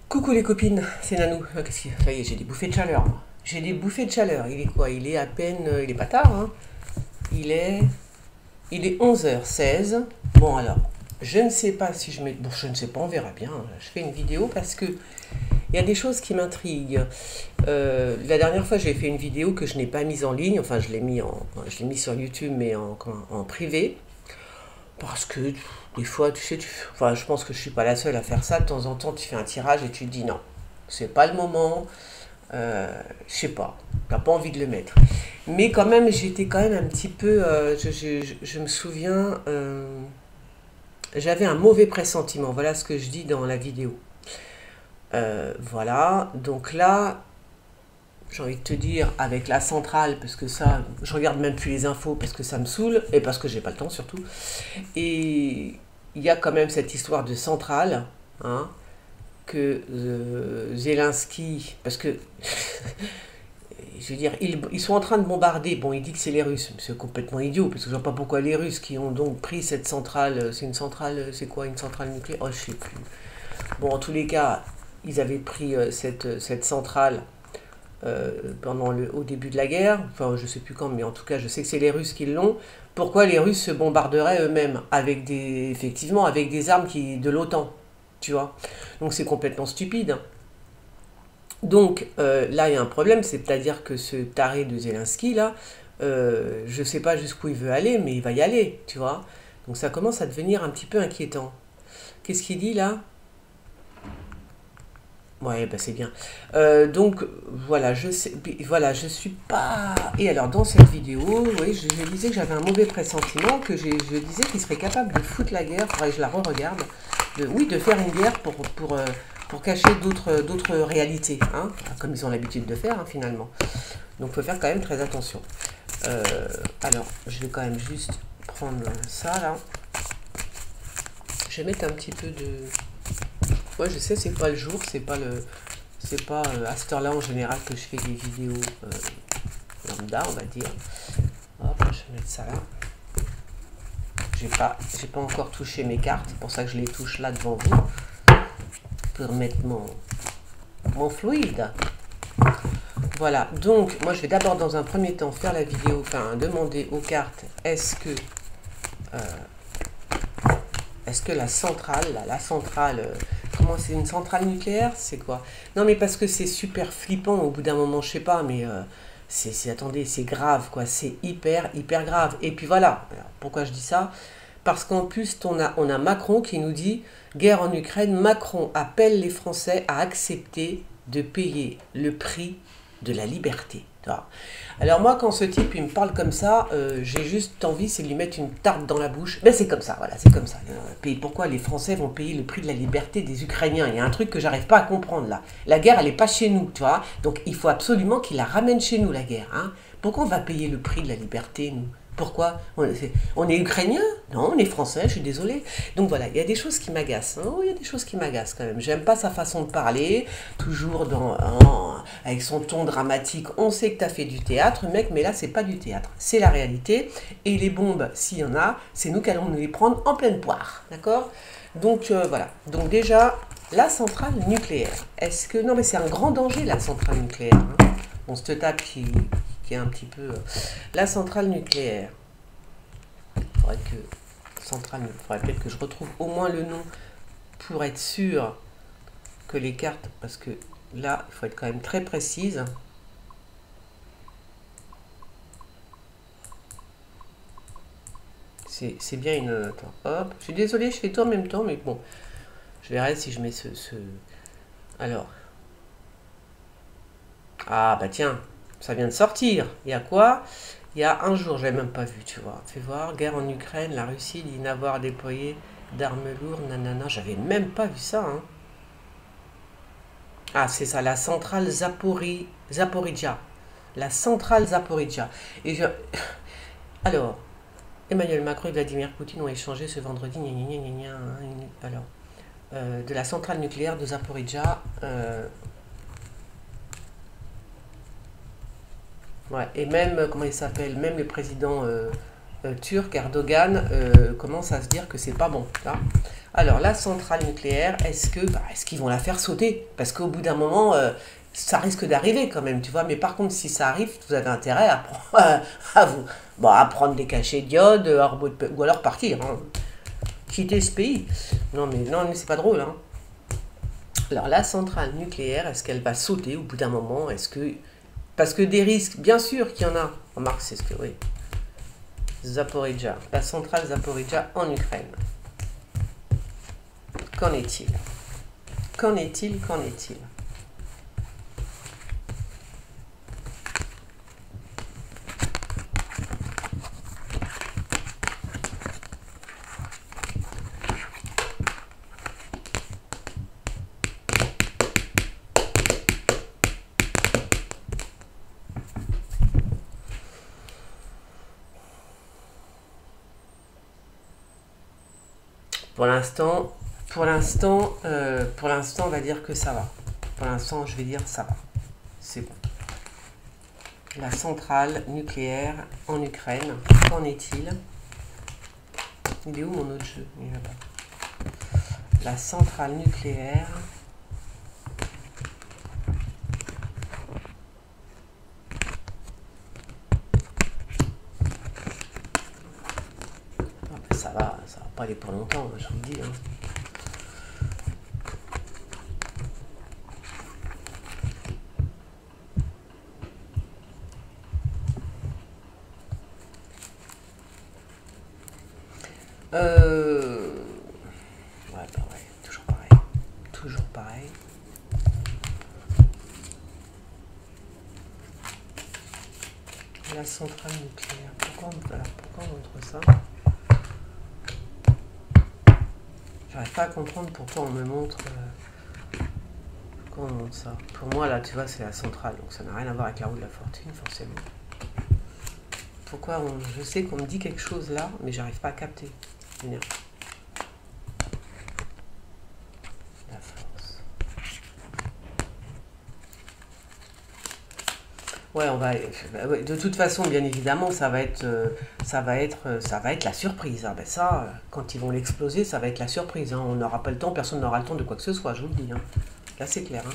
Coucou les copines, c'est Nanou. Qu'est-ce qu'il y a? Ça y est, j'ai des bouffées de chaleur. Moi. J'ai des bouffées de chaleur. Il est quoi? Il est à peine. Il est pas tard, hein. Il est. Il est 11h16. Bon, alors, je ne sais pas si je mets. Bon, je ne sais pas, on verra bien. Je fais une vidéo parce que il y a des choses qui m'intriguent. La dernière fois, j'ai fait une vidéo que je n'ai pas mise en ligne. Enfin, je l'ai mis sur YouTube, mais en privé. Parce que des fois, tu sais, enfin, je pense que je suis pas la seule à faire ça. De temps en temps, tu fais un tirage et tu te dis non, c'est pas le moment. Je sais pas, t'as pas envie de le mettre. Mais quand même, j'étais quand même un petit peu. Je me souviens, j'avais un mauvais pressentiment. Voilà ce que je dis dans la vidéo. Voilà, donc là, j'ai envie de te dire, avec la centrale, parce que ça, je regarde même plus les infos parce que ça me saoule, et parce que j'ai pas le temps surtout. Et il y a quand même cette histoire de centrale, hein, que Zelensky, parce que, je veux dire, ils sont en train de bombarder, bon, il dit que c'est les Russes, mais c'est complètement idiot, parce que je vois pas pourquoi les Russes qui ont donc pris cette centrale, c'est une centrale, c'est quoi, une centrale nucléaire? Oh, je sais plus. Bon, en tous les cas, ils avaient pris cette centrale au début de la guerre, enfin je sais plus quand, mais en tout cas je sais que c'est les Russes qui l'ont. Pourquoi les Russes se bombarderaient eux-mêmes effectivement avec des armes de l'OTAN, tu vois? Donc c'est complètement stupide. Donc là il y a un problème, c'est-à-dire que ce taré de Zelensky là, je sais pas jusqu'où il veut aller, mais il va y aller, tu vois? Donc ça commence à devenir un petit peu inquiétant. Qu'est-ce qu'il dit là? Ouais, bah c'est bien. Donc voilà, voilà, je suis pas. Et alors dans cette vidéo, oui, je disais que j'avais un mauvais pressentiment, je disais qu'il serait capable de foutre la guerre. Faudrait que je la re-regarde. Oui, de faire une guerre pour cacher d'autres réalités, hein, comme ils ont l'habitude de faire, hein, finalement. Donc il faut faire quand même très attention. Euh, alors, je vais quand même juste prendre ça là. Je vais mettre un petit peu de. Ouais, je sais, c'est pas le jour, c'est pas à cette heure-là en général que je fais des vidéos lambda, on va dire. Hop, je vais mettre ça là. J'ai pas encore touché mes cartes, c'est pour ça que je les touche là devant vous pour mettre mon fluide. Voilà, donc moi je vais d'abord dans un premier temps faire la vidéo, enfin demander aux cartes euh, est-ce que la centrale, comment c'est une centrale nucléaire? C'est quoi? Non mais parce que c'est super flippant au bout d'un moment, je sais pas, mais attendez, c'est grave quoi, c'est hyper grave. Et puis voilà, alors, pourquoi je dis ça? Parce qu'en plus, on a Macron qui nous dit, guerre en Ukraine, Macron appelle les Français à accepter de payer le prix de la liberté. Alors moi, quand ce type il me parle comme ça, j'ai juste envie, c'est de lui mettre une tarte dans la bouche. Ben c'est comme ça, voilà, c'est comme ça. Pourquoi les Français vont payer le prix de la liberté des Ukrainiens? Il y a un truc que j'arrive pas à comprendre là. La guerre, elle est pas chez nous, tu vois. Donc il faut absolument qu'il la ramène chez nous, la guerre. Hein. Pourquoi on va payer le prix de la liberté, nous? Pourquoi on est ukrainien? Non, on est français, je suis désolée. Donc voilà, il y a des choses qui m'agacent. Hein. Oh, il y a des choses qui m'agacent quand même. J'aime pas sa façon de parler, toujours avec son ton dramatique. On sait que tu as fait du théâtre, mec, mais là, c'est pas du théâtre. C'est la réalité. Et les bombes, s'il y en a, c'est nous qui allons nous les prendre en pleine poire. D'accord? Donc voilà. Donc déjà, la centrale nucléaire. Est-ce que. Non, mais c'est un grand danger, la centrale nucléaire. Hein. On se tape qui est un petit peu. La centrale nucléaire. Il faudrait peut-être que je retrouve au moins le nom pour être sûr que les cartes. Parce que là, il faut être quand même très précise. C'est bien une. Attends, hop. Je suis désolée, je fais tout en même temps, mais bon. Je verrai si je mets Alors. Ah, bah tiens, ça vient de sortir. Il y a quoi? Il y a un jour, je l'avais même pas vu, tu vois. Fais voir, guerre en Ukraine, la Russie dit n'avoir déployé d'armes lourdes, nanana. J'avais même pas vu ça, hein. Ah, c'est ça, la centrale Zaporizhia. La centrale Zaporizhia. Alors, Emmanuel Macron et Vladimir Poutine ont échangé ce vendredi alors, de la centrale nucléaire de Zaporizhia. Ouais, et même, comment il s'appelle, même le président turc, Erdogan, commence à se dire que c'est pas bon. Là. Alors, la centrale nucléaire, est-ce qu'ils vont la faire sauter? Parce qu'au bout d'un moment, ça risque d'arriver quand même, tu vois. Mais par contre, si ça arrive, vous avez intérêt à prendre des cachets d'iode, ou alors partir, hein. Quitter ce pays. Non, mais c'est pas drôle, hein. Alors, la centrale nucléaire, est-ce qu'elle va sauter au bout d'un moment? Parce que des risques, bien sûr qu'il y en a. Remarque, c'est ce que... Oui. Zaporizhzhia. La centrale Zaporizhzhia en Ukraine. Qu'en est-il? Qu'en est-il? Qu'en est-il? Pour l'instant, on va dire que ça va. Pour l'instant, je vais dire ça va. C'est bon. La centrale nucléaire en Ukraine, qu'en est-il? Il est où mon autre jeu? Il est là-bas. La centrale nucléaire. Ça va pas aller pour longtemps, je vous le dis, hein. Ouais, toujours pareil. Toujours pareil. La centrale nucléaire. Pourquoi on montre ça? J'arrive pas à comprendre pourquoi on me montre... pourquoi on montre ça? Pour moi, là, tu vois, c'est la centrale. Donc ça n'a rien à voir avec la roue de la fortune, forcément. Pourquoi je sais qu'on me dit quelque chose là, mais j'arrive pas à capter. Venir. La force. Ouais, on va. De toute façon, bien évidemment, ça va être la surprise. Ah ben ça, quand ils vont l'exploser, ça va être la surprise, hein. On n'aura pas le temps, personne n'aura le temps de quoi que ce soit, je vous le dis, hein. Là, c'est clair, hein.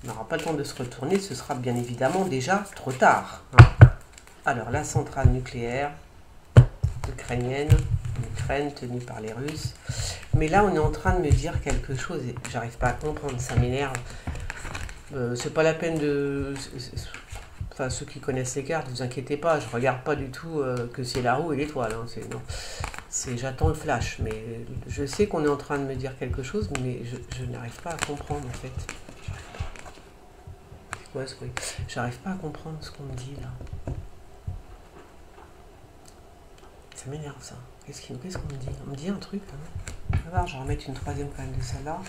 On n'aura pas le temps de se retourner, ce sera bien évidemment déjà trop tard, hein. Alors, la centrale nucléaire ukrainienne, Ukraine tenue par les Russes. Mais là, on est en train de me dire quelque chose et j'arrive pas à comprendre, ça m'énerve. C'est pas la peine de... Enfin, ceux qui connaissent les cartes, vous inquiétez pas, je regarde pas du tout que c'est la roue et l'étoile, hein, j'attends le flash, mais je sais qu'on est en train de me dire quelque chose, mais je n'arrive pas à comprendre en fait. J'arrive pas à comprendre ce qu'on me dit là. Ça m'énerve ça. Qu'est-ce qu'on me dit? On me dit un truc, hein. On va voir, je vais remettre une troisième quand même de celle-là.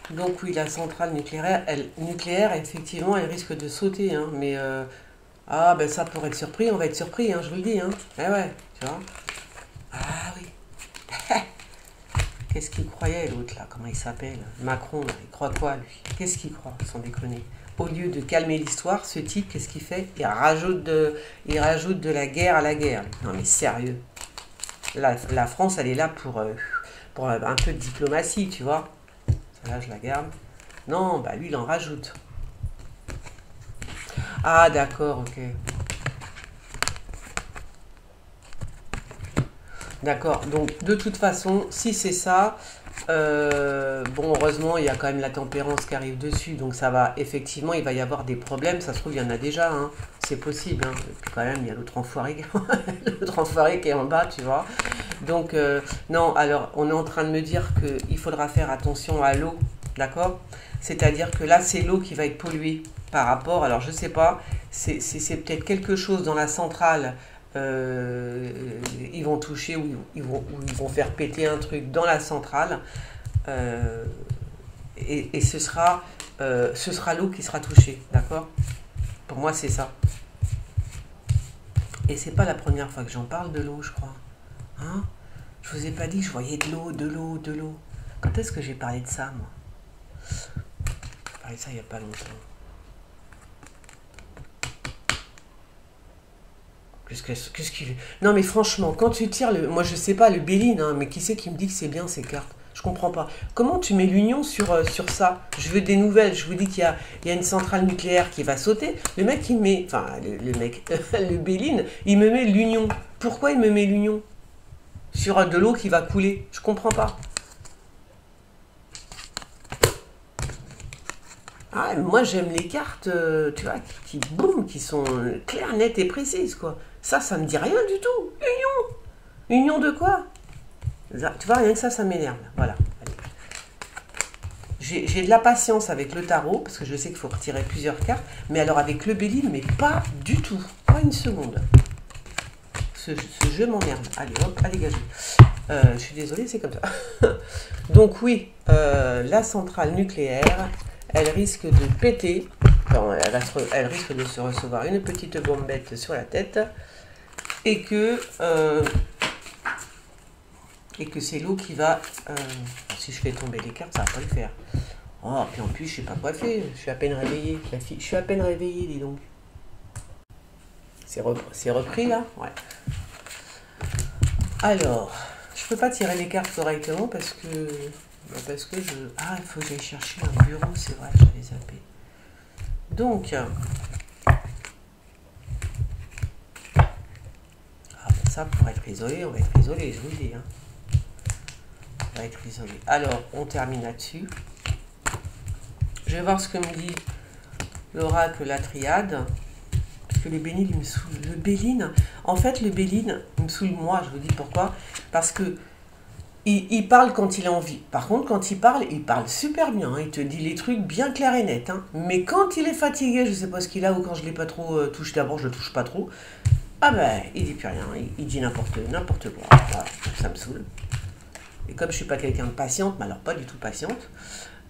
Donc oui, la centrale nucléaire, effectivement, elle risque de sauter, hein, mais ah ben ça pour être surpris, on va être surpris, hein, je vous le dis, hein. Eh ouais, tu vois. Ah oui. Qu'est-ce qu'il croyait l'autre là? Comment il s'appelle? Macron, là, il croit quoi lui? Qu'est-ce qu'il croit, sans déconner? Au lieu de calmer l'histoire, ce type, qu'est-ce qu'il fait? Il rajoute de la guerre à la guerre. Non mais sérieux. La France, elle est là pour un peu de diplomatie, tu vois. Là, je la garde. Non, bah lui, il en rajoute. Ah, d'accord, ok. D'accord, donc de toute façon, si c'est ça, bon, heureusement, il y a quand même la tempérance qui arrive dessus, donc ça va, effectivement, il va y avoir des problèmes, ça se trouve, il y en a déjà, hein. C'est possible, hein. Et puis quand même, il y a l'autre enfoiré qui est en bas, tu vois. Donc, non, alors, on est en train de me dire qu'il faudra faire attention à l'eau, d'accord? C'est-à-dire que là, c'est l'eau qui va être polluée par rapport, alors je sais pas, c'est peut-être quelque chose dans la centrale, ils vont toucher ou ils vont faire péter un truc dans la centrale, et ce sera l'eau qui sera touchée, d'accord? Pour moi, c'est ça. Et c'est pas la première fois que j'en parle de l'eau, je crois. Hein? Je vous ai pas dit que je voyais de l'eau. Quand est-ce que j'ai parlé de ça, moi? J'ai parlé de ça il n'y a pas longtemps. Qu'est-ce qu'il... Non mais franchement, quand tu tires le... Moi je sais pas, le Béline, hein, mais qui c'est qui me dit que c'est bien ces cartes? Je comprends pas. Comment tu mets l'union sur ça? Je veux des nouvelles. Je vous dis qu'il y a une centrale nucléaire qui va sauter. Le mec, il met... Enfin, le mec, le Béline, il me met l'union. Pourquoi il me met l'union? Sur de l'eau qui va couler. Je comprends pas. Ah, moi j'aime les cartes, tu vois, boum, qui sont claires, nettes et précises, quoi. Ça me dit rien du tout. Union. Union de quoi? Tu vois, rien que ça m'énerve. Voilà. J'ai de la patience avec le tarot, parce que je sais qu'il faut retirer plusieurs cartes, mais alors avec le Béline, mais pas du tout. Pas une seconde. Ce jeu m'emmerde. Allez, hop, allez, dégagez. Je suis désolée, c'est comme ça. Donc oui, la centrale nucléaire, elle risque de péter. Enfin, elle risque de se recevoir une petite bombette sur la tête. Et que c'est l'eau qui va... si je fais tomber les cartes, ça va pas le faire. Oh, puis en plus, je sais pas quoi faire. Je suis à peine réveillée. Je suis à peine réveillée, dis donc. C'est repris, là? Ouais. Alors, je peux pas tirer les cartes correctement parce que je... Ah, il faut que j'aille chercher un bureau, c'est vrai, j'avais zappé. Donc... ça, pour être isolé, on va être isolé, je vous le dis. Hein. On va être isolé. Alors, on termine là-dessus. Je vais voir ce que me dit l'oracle, la triade. Parce que le Béline, il me saoule. Le Béline, en fait, le Béline, il me saoule moi, je vous dis pourquoi. Parce que il parle quand il a envie. Par contre, quand il parle super bien. Hein. Il te dit les trucs bien clairs et nets. Hein. Mais quand il est fatigué, je sais pas ce qu'il a, ou quand je l'ai pas trop touché, d'abord je le touche pas trop. Ah ben, il dit plus rien, il dit n'importe quoi. Voilà, ça me saoule. Et comme je suis pas quelqu'un de patiente, mais alors pas du tout patiente,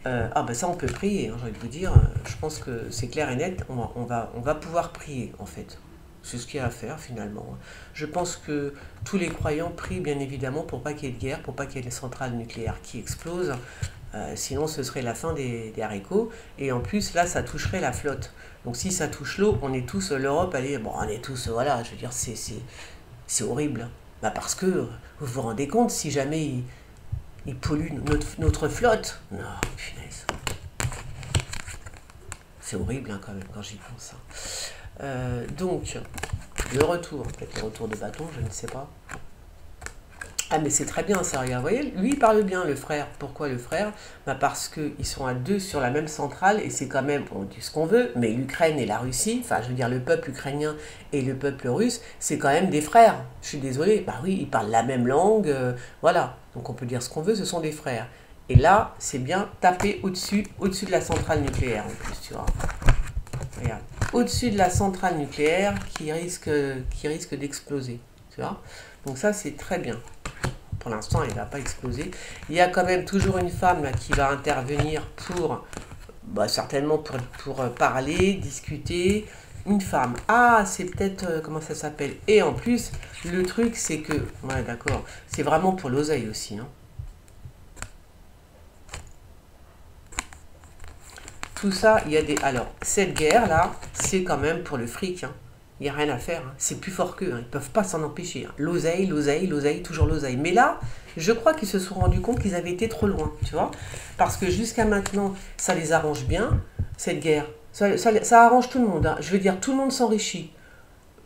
ah ben ça on peut prier, hein, j'ai envie de vous dire, je pense que c'est clair et net, on va pouvoir prier en fait. C'est ce qu'il y a à faire finalement. Je pense que tous les croyants prient bien évidemment pour pas qu'il y ait de guerre, pour pas qu'il y ait des centrales nucléaires qui explosent, sinon ce serait la fin des haricots, et en plus là ça toucherait la flotte. Donc si ça touche l'eau, on est tous, l'Europe, allez, bon on est tous, voilà, je veux dire, c'est horrible. Bah parce que, vous vous rendez compte, si jamais il pollue notre flotte, non, punaise. C'est horrible hein, quand même, quand j'y pense. Donc, le retour, peut-être le retour de bâton, je ne sais pas. Ah mais c'est très bien ça, regarde, vous voyez, lui il parle bien, le frère. Pourquoi le frère? Bah parce qu'ils sont à deux sur la même centrale, et c'est quand même, on dit ce qu'on veut, mais l'Ukraine et la Russie, enfin je veux dire le peuple ukrainien et le peuple russe, c'est quand même des frères. Je suis désolée, bah oui, ils parlent la même langue, voilà. Donc on peut dire ce qu'on veut, ce sont des frères. Et là, c'est bien tapé au-dessus de la centrale nucléaire en plus, tu vois. Regarde, au-dessus de la centrale nucléaire qui risque d'exploser, tu vois. Donc ça c'est très bien. Pour l'instant, il ne va pas exploser. Il y a quand même toujours une femme là, qui va intervenir pour, bah, certainement pour parler, discuter. Une femme. Ah, c'est peut-être, comment ça s'appelle? Et en plus, le truc, c'est que, ouais, d'accord, c'est vraiment pour l'oseille aussi. Hein. Tout ça, il y a des... Alors, cette guerre-là, c'est quand même pour le fric. Hein. Il n'y a rien à faire, hein. C'est plus fort qu'eux, hein. Ils ne peuvent pas s'en empêcher. Hein. L'oseille, l'oseille, l'oseille, toujours l'oseille. Mais là, je crois qu'ils se sont rendus compte qu'ils avaient été trop loin, tu vois. Parce que jusqu'à maintenant, ça les arrange bien, cette guerre. Ça arrange tout le monde. Hein. Je veux dire, tout le monde s'enrichit.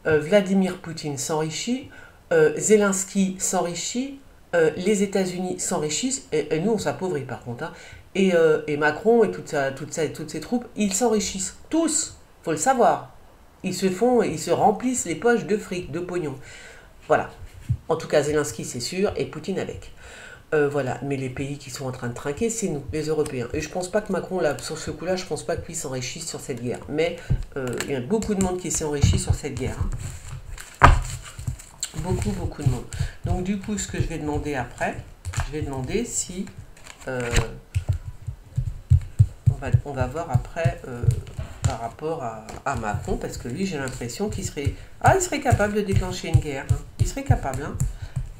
Vladimir Poutine s'enrichit, Zelensky s'enrichit, les États-Unis s'enrichissent, et nous, on s'appauvrit par contre. Hein. Et Macron et toutes ses troupes, ils s'enrichissent. Tous, faut le savoir. Ils se remplissent les poches de fric, de pognon. Voilà. En tout cas, Zelensky, c'est sûr, et Poutine avec. Voilà. Mais les pays qui sont en train de trinquer, c'est nous, les Européens. Et je pense pas que Macron, là, sur ce coup-là, je pense pas que lui s'enrichisse sur cette guerre. Mais il y a beaucoup de monde qui s'est enrichi sur cette guerre. Hein. Beaucoup, beaucoup de monde. Donc, du coup, ce que je vais demander après, je vais demander si... on va voir après... par rapport à Macron, parce que lui, j'ai l'impression qu'il serait... Ah, il serait capable de déclencher une guerre. Hein. Il serait capable. Hein.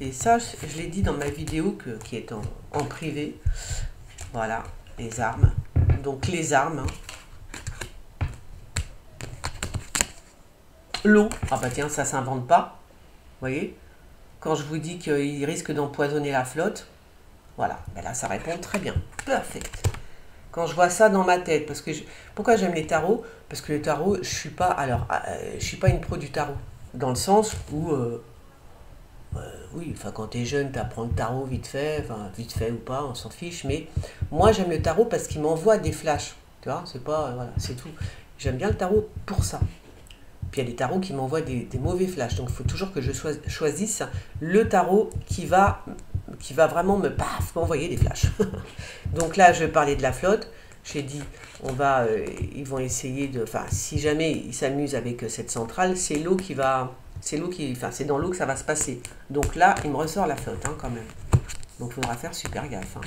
Et ça, je l'ai dit dans ma vidéo qui est en privé. Voilà, les armes. Donc, les armes. Hein. L'eau, ah bah tiens, ça s'invente pas. Vous voyez? Quand je vous dis qu'il risque d'empoisonner la flotte, voilà, ben là ça répond très bien. Perfect. Quand je vois ça dans ma tête, parce que pourquoi j'aime les tarots? Parce que le tarot, je suis pas, alors, je suis pas une pro du tarot, dans le sens où, oui, enfin quand t'es jeune, t'apprends le tarot vite fait, enfin vite fait ou pas, on s'en fiche, mais moi j'aime le tarot parce qu'il m'envoie des flashs, tu vois, c'est pas, voilà, c'est tout. J'aime bien le tarot pour ça. Puis il y a des tarots qui m'envoient des mauvais flashs. Donc il faut toujours que je choisisse le tarot qui va vraiment m'envoyer des flashs. Donc là, je parlais de la flotte. J'ai dit, ils vont essayer de... Enfin, si jamais ils s'amusent avec cette centrale, c'est l'eau qui va... c'est dans l'eau que ça va se passer. Donc là, il me ressort la flotte, hein, quand même. Donc il faudra faire super gaffe. Hein.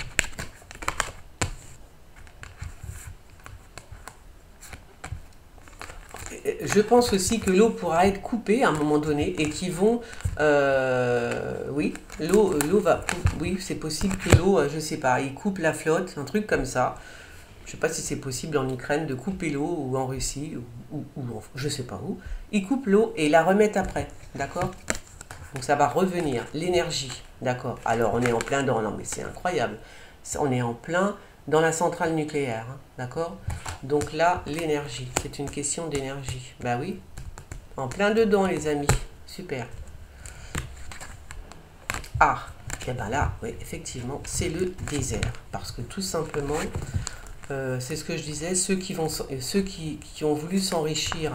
Je pense aussi que l'eau pourra être coupée à un moment donné et qu'ils vont... oui, l'eau va... Oui, c'est possible que l'eau, je sais pas, ils coupent la flotte, un truc comme ça. Je sais pas si c'est possible en Ukraine de couper l'eau ou en Russie ou je sais pas où. Ils coupent l'eau et la remettent après, d'accord? Donc ça va revenir, l'énergie, d'accord? Alors on est en plein dans... Non mais c'est incroyable. On est en plein dans la centrale nucléaire, hein, d'accord? Donc là, l'énergie, c'est une question d'énergie. Bah oui, en plein dedans les amis, super. Ah, et ben là, oui, effectivement, c'est le désert. Parce que tout simplement, c'est ce que je disais, ceux qui ont voulu s'enrichir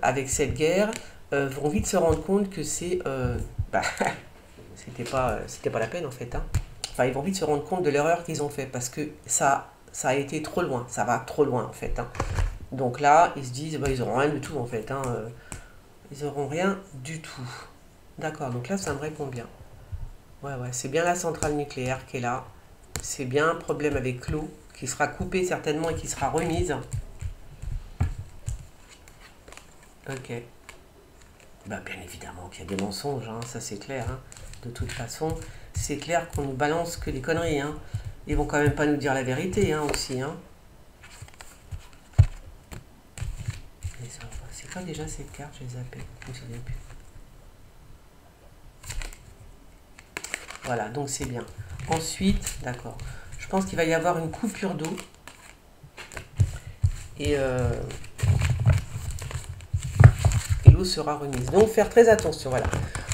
avec cette guerre vont vite se rendre compte que c'est... c'était pas la peine en fait, hein. Enfin, ils vont vite se rendre compte de l'erreur qu'ils ont fait parce que ça a été trop loin, ça va trop loin en fait. Hein. Donc là, ils se disent, ils n'auront rien du tout en fait. Hein. Ils n'auront rien du tout. D'accord, donc là, ça me répond bien. Ouais, c'est bien la centrale nucléaire qui est là. C'est bien un problème avec l'eau qui sera coupée certainement et qui sera remise. Ok. Bah, bien évidemment qu'il y a des mensonges, hein, ça c'est clair. Hein. De toute façon, c'est clair qu'on nous balance que des conneries. Hein. Ils vont quand même pas nous dire la vérité hein, aussi. Hein. C'est quoi déjà ces cartes? Je les appelle. Je me souviens plus. Voilà, donc c'est bien. Ensuite, d'accord. Je pense qu'il va y avoir une coupure d'eau. Et l'eau sera remise. Donc faire très attention, voilà.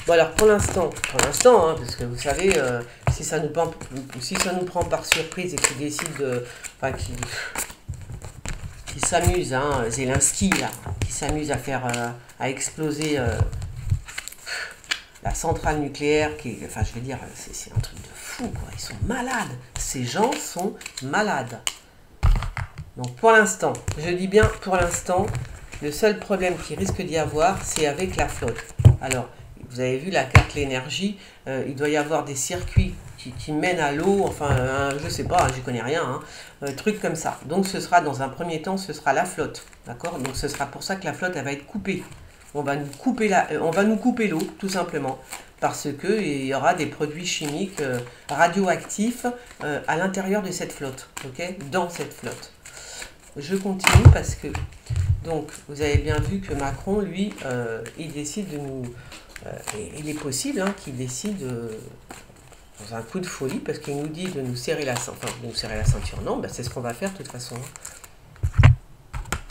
Bon alors pour l'instant, hein, parce que vous savez, si ça nous prend par surprise et qu'ils décident de... Enfin, qui s'amuse, hein, Zelensky, là, qui s'amuse à faire, à exploser la centrale nucléaire, enfin, je veux dire, c'est un truc de fou, quoi. Ils sont malades. Ces gens sont malades. Donc, pour l'instant, je dis bien pour l'instant, le seul problème qu'il risque d'y avoir, c'est avec la flotte. Alors, vous avez vu la carte l'énergie, il doit y avoir des circuits qui mènent à l'eau, enfin, je sais pas, j'y connais rien, hein, truc comme ça. Donc, ce sera, dans un premier temps, ce sera la flotte, d'accord? Donc, ce sera pour ça que la flotte, elle va être coupée. On va nous couper l'eau, tout simplement, parce qu'il y aura des produits chimiques radioactifs à l'intérieur de cette flotte, ok? Dans cette flotte. Je continue parce que, donc, vous avez bien vu que Macron, lui, il décide de nous... il est possible hein, qu'il décide, dans un coup de folie, parce qu'il nous dit de nous serrer la ceinture. Enfin, de nous serrer la ceinture, non, bah, c'est ce qu'on va faire de toute façon. Hein.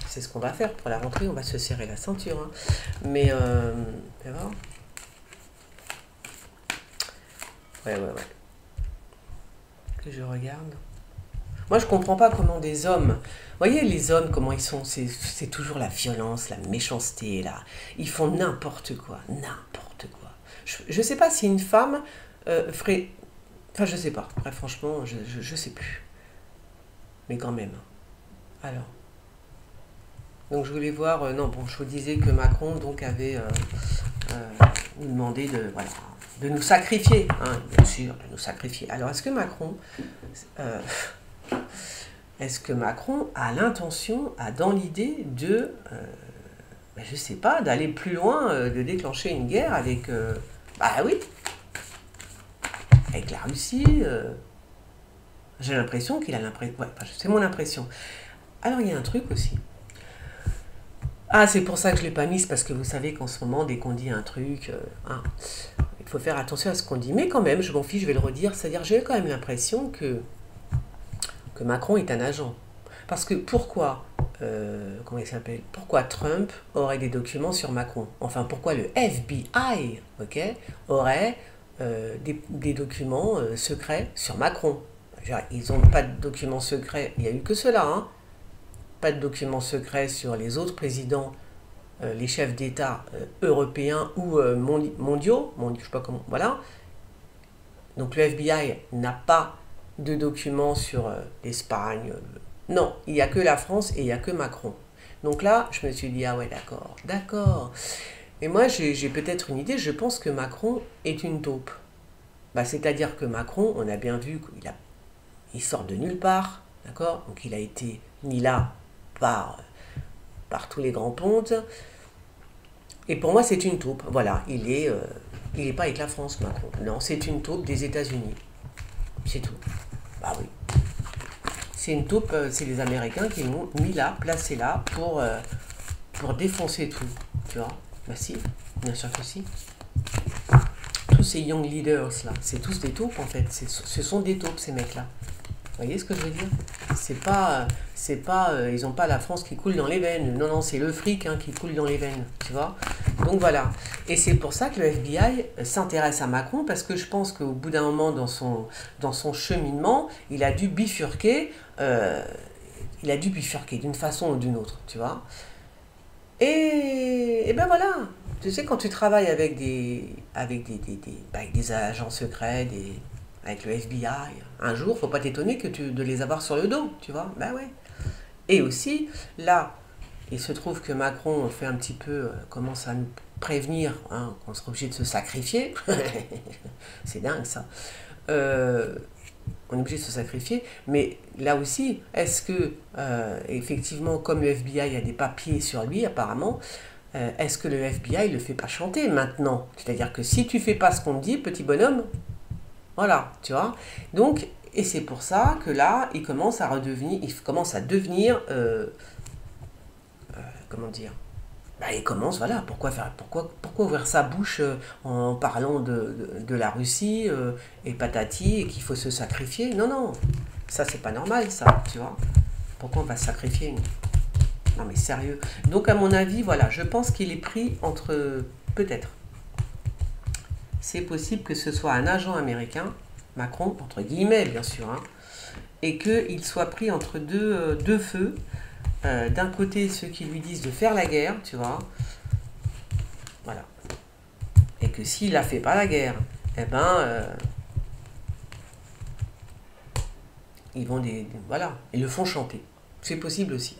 C'est ce qu'on va faire pour la rentrée, on va se serrer la ceinture. Hein. Mais, voir. Ouais. Que je regarde. Moi, je comprends pas comment des hommes... Vous voyez, les hommes, comment ils sont? C'est toujours la violence, la méchanceté, là. Ils font n'importe quoi. N'importe quoi. Je sais pas si une femme ferait... Enfin, je sais pas. Bref, franchement, je sais plus. Mais quand même. Alors. Donc, je voulais voir... non, bon, je vous disais que Macron, donc, avait nous demandé de nous sacrifier. Hein, bien sûr, de nous sacrifier. Alors, est-ce que Macron... Est-ce que Macron a l'intention, a dans l'idée de, je sais pas, d'aller plus loin, de déclencher une guerre avec, bah oui, avec la Russie j'ai l'impression qu'il a l'impression, ouais, c'est mon impression. Alors il y a un truc aussi. Ah, c'est pour ça que je ne l'ai pas mise, parce que vous savez qu'en ce moment, dès qu'on dit un truc, hein, il faut faire attention à ce qu'on dit. Mais quand même, je m'en fiche, je vais le redire. C'est-à-dire, j'ai quand même l'impression que Macron est un agent. Parce que pourquoi, comment il s'appelle, pourquoi Trump aurait des documents sur Macron? Enfin, pourquoi le FBI, ok, aurait des documents secrets sur Macron? Ils n'ont pas de documents secrets, il n'y a eu que cela, hein. Pas de documents secrets sur les autres présidents, les chefs d'État européens ou mondiaux, je sais pas comment, voilà. Donc le FBI n'a pas de documents sur l'Espagne. Non, il n'y a que la France et il n'y a que Macron. Donc là, je me suis dit, ah ouais, d'accord, d'accord. Et moi, j'ai peut-être une idée, je pense que Macron est une taupe. Bah, c'est-à-dire que Macron, on a bien vu il sort de nulle part, d'accord? Donc il a été mis là par tous les grands pontes. Et pour moi, c'est une taupe. Voilà, il est pas avec la France, Macron. Non, c'est une taupe des États-Unis. C'est tout. Bah oui. C'est une taupe, c'est les Américains qui l'ont mis là, placé là, pour défoncer tout. Tu vois? Bah si, bien sûr que si. Tous ces young leaders là, c'est tous des taupes en fait. Ce sont des taupes ces mecs-là. Vous voyez ce que je veux dire? Ils n'ont pas la France qui coule dans les veines. Non, non, c'est le fric qui coule dans les veines, tu vois. Donc voilà. Et c'est pour ça que le FBI s'intéresse à Macron, parce que je pense qu'au bout d'un moment dans son cheminement, il a dû bifurquer. D'une façon ou d'une autre, tu vois. Et ben voilà. Tu sais, quand tu travailles avec des agents secrets, avec le FBI, un jour, faut pas t'étonner de les avoir sur le dos, tu vois. Ben ouais. Et aussi, là, il se trouve que Macron fait un petit peu, commence à nous prévenir qu'on sera obligé de se sacrifier. C'est dingue ça. On est obligé de se sacrifier, mais là aussi, est-ce que, effectivement, comme le FBI a des papiers sur lui, apparemment, est-ce que le FBI le fait pas chanter maintenant? C'est-à-dire que si tu fais pas ce qu'on te dit, petit bonhomme, voilà, tu vois. Donc, et c'est pour ça que là, il commence à devenir, comment dire, bah, il commence, voilà, pourquoi ouvrir sa bouche en parlant de la Russie et patati, et qu'il faut se sacrifier? Non, non, ça c'est pas normal, ça, tu vois. Pourquoi on va se sacrifier? Non mais sérieux. Donc à mon avis, voilà, je pense qu'il est pris entre, peut-être, c'est possible que ce soit un agent américain, Macron, entre guillemets bien sûr, et qu'il soit pris entre deux feux. D'un côté, ceux qui lui disent de faire la guerre, tu vois, voilà. Et que s'il ne fait pas la guerre, eh ben, voilà, ils le font chanter. C'est possible aussi.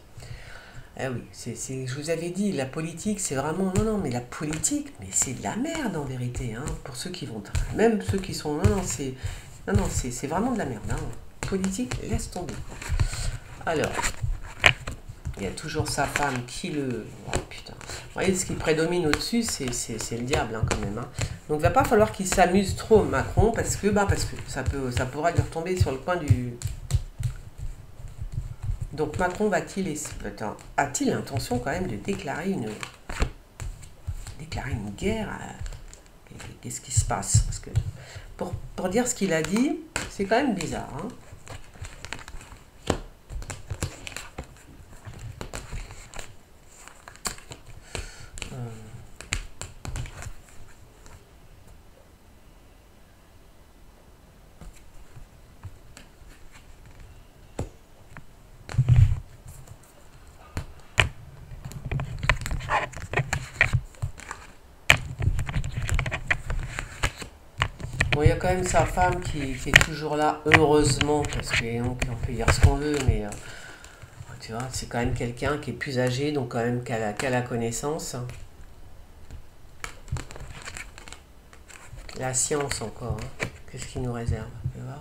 Eh oui, je vous avais dit, la politique, c'est vraiment... Non, non, mais la politique, mais c'est de la merde en vérité, pour ceux qui vont... Même ceux qui sont... Non, non, c'est vraiment de la merde. Politique, laisse tomber. Alors, il y a toujours sa femme qui le... Oh putain. Vous voyez, ce qui prédomine au-dessus, c'est le diable quand même. Donc il va pas falloir qu'il s'amuse trop, Macron, parce que ça pourra lui retomber sur le coin du... Donc Macron a-t-il l'intention quand même de déclarer une guerre Qu'est-ce qui se passe? Parce que pour dire ce qu'il a dit, c'est quand même bizarre. Bon, il y a quand même sa femme qui est toujours là, heureusement, parce qu'on peut dire ce qu'on veut, mais tu vois, c'est quand même quelqu'un qui est plus âgé, donc quand même qu'elle a connaissance. La science encore, qu'est-ce qu'il nous réserve? Tu vas voir.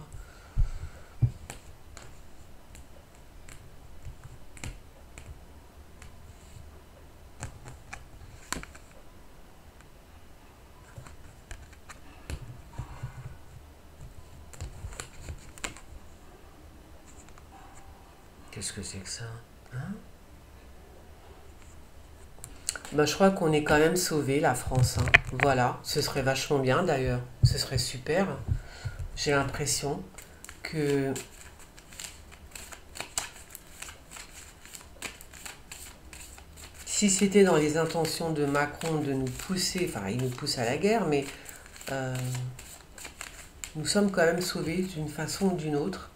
Qu'est-ce que c'est que ça? Bah, je crois qu'on est quand même sauvé, la France, hein. Voilà, ce serait vachement bien d'ailleurs. Ce serait super. J'ai l'impression que si c'était dans les intentions de Macron de nous pousser, enfin il nous pousse à la guerre, mais euh, nous sommes quand même sauvés d'une façon ou d'une autre.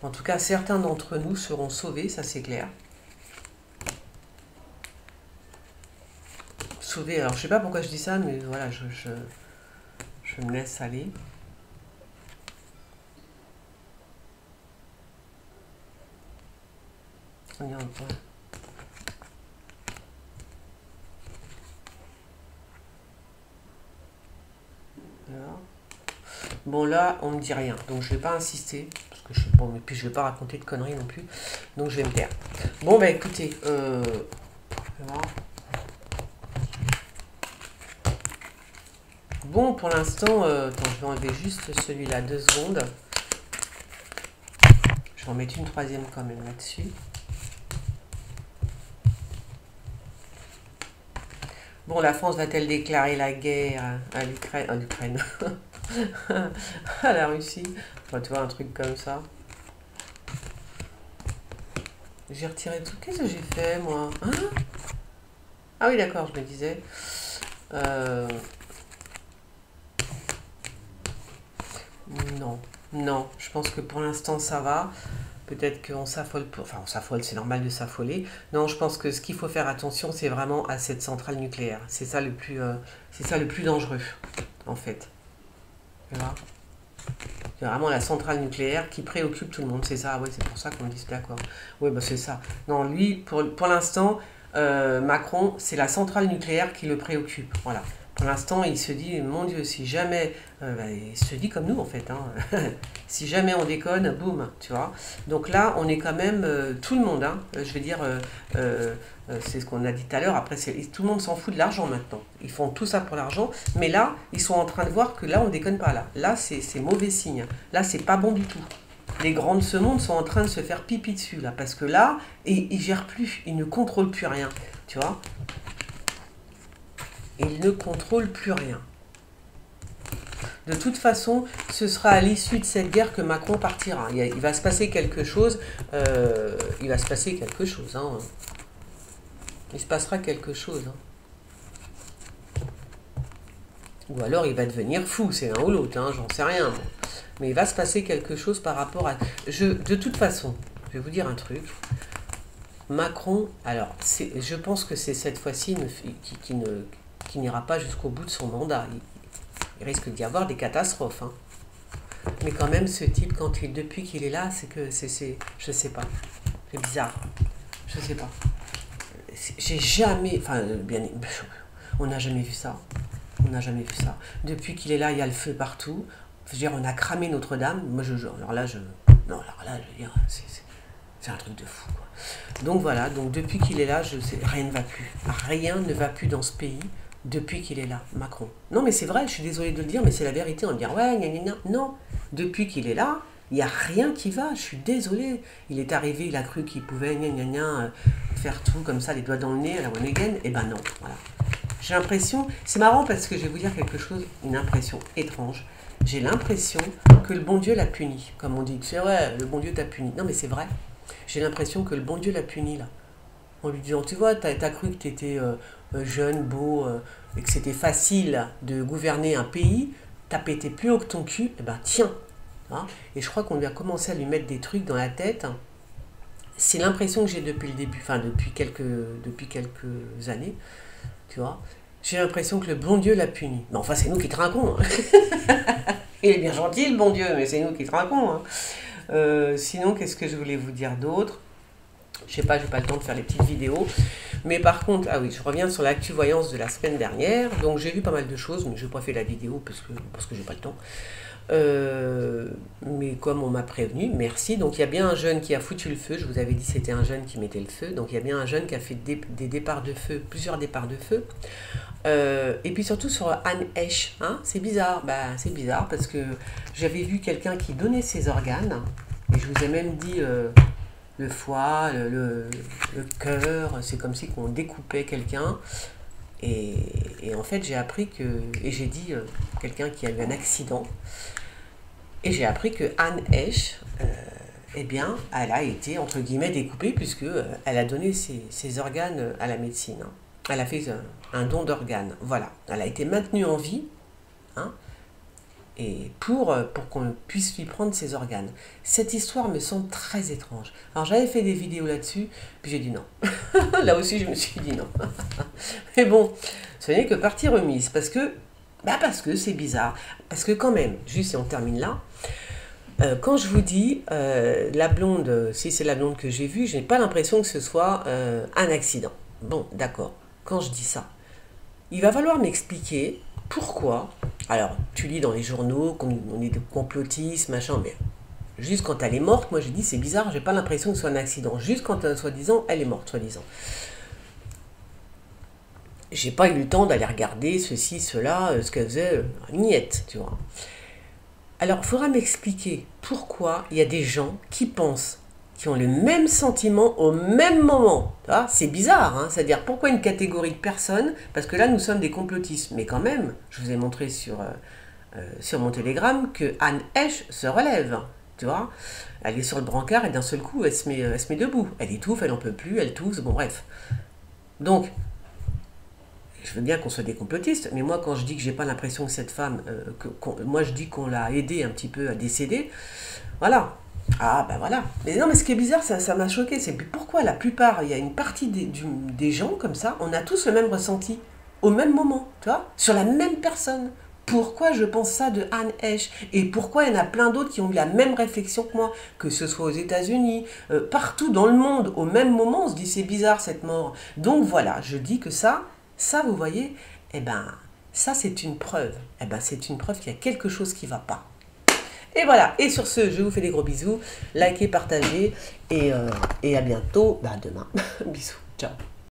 En tout cas, certains d'entre nous seront sauvés, ça c'est clair. Sauvés, alors je sais pas pourquoi je dis ça, mais voilà, je me laisse aller. Regarde, ouais. Alors. Bon là, on me dit rien, donc je vais pas insister, parce que je sais pas, mais puis je vais pas raconter de conneries non plus, donc je vais me taire. Bon bah écoutez, voilà. Bon pour l'instant, attends, je vais enlever juste celui-là 2 secondes. Je vais en mettre une troisième quand même là-dessus. Bon, la France va-t-elle déclarer la guerre à l'Ukraine, à la Russie? Enfin, tu vois, un truc comme ça. J'ai retiré tout. Qu'est-ce que j'ai fait, moi? Hein? Ah oui, d'accord, je me disais. Non, non, je pense que pour l'instant, ça va. Peut-être qu'on s'affole, enfin on s'affole, c'est normal de s'affoler. Non, je pense que ce qu'il faut faire attention, c'est vraiment à cette centrale nucléaire. C'est ça le plus dangereux, en fait. Tu vois? C'est vraiment la centrale nucléaire qui préoccupe tout le monde. C'est ça, oui, c'est pour ça qu'on dit d'accord. Oui, bah c'est ça. Non, lui, pour l'instant, Macron, c'est la centrale nucléaire qui le préoccupe. Voilà. Pour l'instant, il se dit, mon Dieu, si jamais, bah, il se dit comme nous en fait, hein. Si jamais on déconne, boum, tu vois. Donc là, on est quand même, tout le monde, hein, je veux dire, c'est ce qu'on a dit tout à l'heure, après, tout le monde s'en fout de l'argent maintenant. Ils font tout ça pour l'argent, mais là, ils sont en train de voir que là, on déconne pas là. Là, c'est mauvais signe. Là, c'est pas bon du tout. Les grands de ce monde sont en train de se faire pipi dessus, là, parce que là, ils gèrent plus, ils ne contrôlent plus rien, tu vois. Ils ne contrôlent plus rien. De toute façon, ce sera à l'issue de cette guerre que Macron partira. Il va se passer quelque chose. Il va se passer quelque chose. Hein. Il se passera quelque chose. Hein. Ou alors il va devenir fou, c'est l'un ou l'autre, hein, j'en sais rien. Bon. Mais il va se passer quelque chose par rapport à... de toute façon, je vais vous dire un truc. Macron, alors, je pense que c'est cette fois-ci qui n'ira pas jusqu'au bout de son mandat. Il risque d'y avoir des catastrophes. Hein. Mais quand même, ce type, depuis qu'il est là, c'est que je sais pas. C'est bizarre. Je sais pas. J'ai jamais... Enfin, bien... On n'a jamais vu ça. On n'a jamais vu ça. Depuis qu'il est là, il y a le feu partout. Je veux dire, on a cramé Notre-Dame. Moi, alors là, je veux dire, c'est un truc de fou, quoi. Donc voilà, donc depuis qu'il est là, rien ne va plus. Rien ne va plus dans ce pays depuis qu'il est là, Macron. Non, mais c'est vrai, je suis désolée de le dire, mais c'est la vérité. On va dire, ouais, gna, gna, gna. Non, depuis qu'il est là, il n'y a rien qui va, je suis désolée. Il est arrivé, il a cru qu'il pouvait gna, gna, gna, faire tout comme ça, les doigts dans le nez à la one again. Eh ben non, voilà. J'ai l'impression, c'est marrant parce que je vais vous dire quelque chose, une impression étrange. J'ai l'impression que le bon Dieu l'a puni, comme on dit. C'est vrai, le bon Dieu t'a puni. Non, mais c'est vrai. J'ai l'impression que le bon Dieu l'a puni, là. En lui disant, tu vois, t'as cru que t'étais jeune, beau, et que c'était facile de gouverner un pays, t'as pété plus haut que ton cul, eh ben tiens. Hein, et je crois qu'on lui a commencé à lui mettre des trucs dans la tête. C'est l'impression que j'ai depuis le début, enfin depuis quelques années, tu vois. J'ai l'impression que le bon Dieu l'a puni. Mais enfin, c'est nous qui trinquons. Hein. Il est bien gentil, le bon Dieu, mais c'est nous qui trinquons. Hein. Sinon, qu'est-ce que je voulais vous dire d'autre? Je sais pas, j'ai pas le temps de faire les petites vidéos. Mais par contre, ah oui, je reviens sur l'actu voyance de la semaine dernière. Donc j'ai vu pas mal de choses, mais je n'ai pas fait la vidéo parce que j'ai pas le temps. Mais comme on m'a prévenu, merci. Donc il y a bien un jeune qui a foutu le feu. Je vous avais dit que c'était un jeune qui mettait le feu. Donc il y a bien un jeune qui a fait des départs de feu, plusieurs départs de feu. Et puis surtout sur Anne Heche, hein, c'est bizarre. Bah, c'est bizarre parce que j'avais vu quelqu'un qui donnait ses organes. Et je vous ai même dit le foie, le cœur, c'est comme si on découpait quelqu'un. Et en fait, j'ai appris que, et j'ai dit quelqu'un qui a eu un accident, et j'ai appris que Anne Heche, eh bien, elle a été, entre guillemets, découpée, puisque elle a donné ses organes à la médecine. Hein. Elle a fait un don d'organes, voilà. Elle a été maintenue en vie, hein, et pour qu'on puisse lui prendre ses organes. Cette histoire me semble très étrange. Alors j'avais fait des vidéos là-dessus, puis j'ai dit non. Là aussi je me suis dit non. Mais bon, ce n'est que partie remise, parce que c'est bizarre. Parce que quand même, juste et on termine là, quand je vous dis la blonde, si c'est la blonde que j'ai vue, je n'ai pas l'impression que ce soit un accident. Bon, d'accord, quand je dis ça, il va falloir m'expliquer pourquoi. Alors, tu lis dans les journaux qu'on est de complotistes, machin, mais juste quand elle est morte, moi j'ai dit c'est bizarre, j'ai pas l'impression que ce soit un accident. Juste quand, soi-disant, elle est morte, soi-disant. J'ai pas eu le temps d'aller regarder ceci, cela, ce qu'elle faisait, niette, tu vois. Alors, il faudra m'expliquer pourquoi il y a des gens qui pensent, qui ont le même sentiment au même moment. C'est bizarre, hein, c'est-à-dire pourquoi une catégorie de personnes, parce que là nous sommes des complotistes, mais quand même, je vous ai montré sur mon télégramme que Anne Heche se relève, tu vois, elle est sur le brancard et d'un seul coup elle se met debout, elle étouffe, elle n'en peut plus, elle tousse, bon bref. Donc, je veux bien qu'on soit des complotistes, mais moi quand je dis que j'ai pas l'impression que cette femme, moi je dis qu'on l'a aidée un petit peu à décéder, voilà. Ah ben voilà. Mais non, mais ce qui est bizarre, ça m'a choqué, c'est pourquoi la plupart, il y a une partie des gens comme ça, on a tous le même ressenti, au même moment, tu vois, sur la même personne. Pourquoi je pense ça de Anne Heche? Et pourquoi il y en a plein d'autres qui ont eu la même réflexion que moi, que ce soit aux États-Unis, partout dans le monde, au même moment, on se dit c'est bizarre cette mort. Donc voilà, je dis que ça, vous voyez, eh ben, ça c'est une preuve. Eh ben, c'est une preuve qu'il y a quelque chose qui ne va pas. Et voilà, et sur ce, je vous fais des gros bisous, likez, partagez, et à bientôt, demain. Bisous, ciao.